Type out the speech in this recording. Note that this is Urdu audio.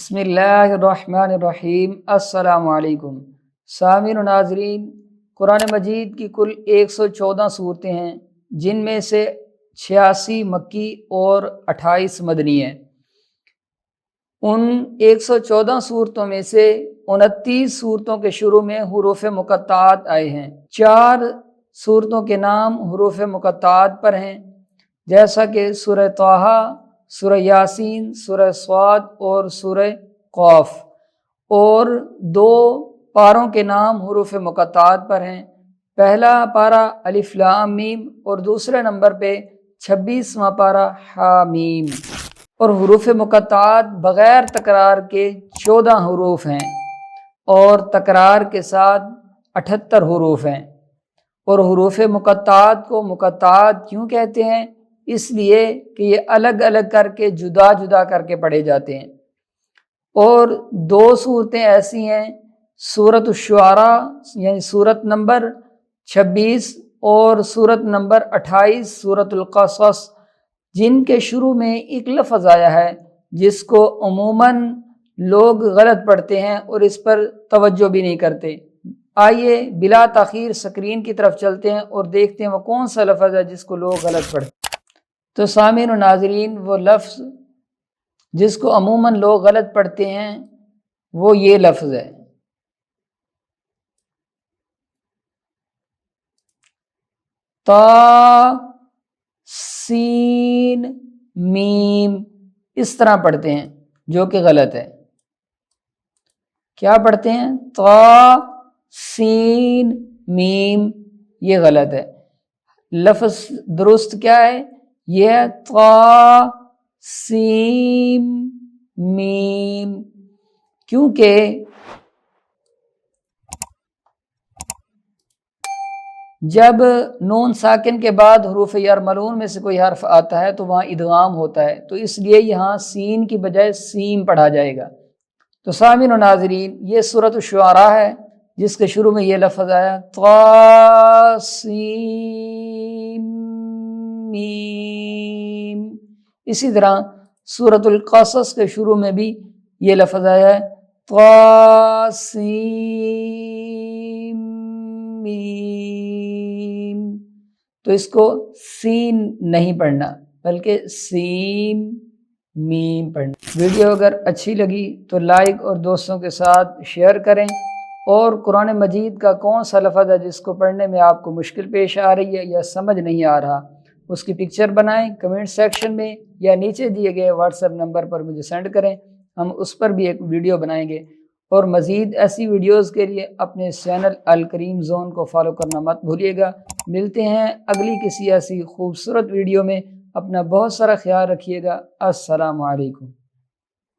بسم اللہ الرحمن الرحیم۔ السلام علیکم سامعین و ناظرین، قرآن مجید کی کل 114 صورتیں ہیں، جن میں سے 86 مکی اور 28 مدنی ہیں۔ ان 114 صورتوں میں سے 29 صورتوں کے شروع میں حروف مقطعات آئے ہیں۔ 4 صورتوں کے نام حروف مقطعات پر ہیں، جیسا کہ سورہ طٰہٰ، سورہ یاسین، سورہ صاد اور سورہ قاف، اور 2 پاروں کے نام حروف مقطعات پر ہیں۔ پہلا پارہ الف لام میم اور دوسرے نمبر پہ 26واں پارہ حامیم۔ اور حروف مقطعات بغیر تکرار کے 14 حروف ہیں اور تکرار کے ساتھ 78 حروف ہیں۔ اور حروف مقطعات کو مقطعات کیوں کہتے ہیں؟ اس لیے کہ یہ الگ الگ کر کے جدا جدا کر کے پڑھے جاتے ہیں۔ اور 2 صورتیں ایسی ہیں، سورۃ الشعراء یعنی سورت نمبر 26 اور سورت نمبر 28 سورۃ القصص، جن کے شروع میں ایک لفظ آیا ہے جس کو عموماً لوگ غلط پڑھتے ہیں اور اس پر توجہ بھی نہیں کرتے۔ آئیے بلا تاخیر سکرین کی طرف چلتے ہیں اور دیکھتے ہیں وہ کون سا لفظ ہے جس کو لوگ غلط پڑھتے ہیں۔ تو سامعین و ناظرین، وہ لفظ جس کو عموماً لوگ غلط پڑھتے ہیں وہ یہ لفظ ہے تا سین میم، اس طرح پڑھتے ہیں، جو کہ غلط ہے۔ کیا پڑھتے ہیں؟ تا سین میم، یہ غلط ہے۔ لفظ درست کیا ہے؟ یہ ہے تا سین میم، کیونکہ جب نون ساکن کے بعد حروف یرملون میں سے کوئی حرف آتا ہے تو وہاں ادغام ہوتا ہے، تو اس لیے یہاں سین کی بجائے سیم پڑھا جائے گا۔ تو سامعین و ناظرین، یہ سورۃ الشعراء ہے جس کے شروع میں یہ لفظ آیا طا سین میم۔ اسی طرح سورۃ القصص کے شروع میں بھی یہ لفظ آیا ہے طا سین میم۔ تو اس کو سین نہیں پڑھنا بلکہ سین میم پڑھنا۔ ویڈیو اگر اچھی لگی تو لائک اور دوستوں کے ساتھ شیئر کریں، اور قرآن مجید کا کون سا لفظ ہے جس کو پڑھنے میں آپ کو مشکل پیش آ رہی ہے یا سمجھ نہیں آ رہا، اس کی پکچر بنائیں، کمنٹ سیکشن میں یا نیچے دیے گئے واٹس ایپ نمبر پر مجھے سینڈ کریں، ہم اس پر بھی ایک ویڈیو بنائیں گے۔ اور مزید ایسی ویڈیوز کے لیے اپنے اس چینل الکریم زون کو فالو کرنا مت بھولیے گا۔ ملتے ہیں اگلی کسی ایسی خوبصورت ویڈیو میں، اپنا بہت سارا خیال رکھیے گا۔ السلام علیکم۔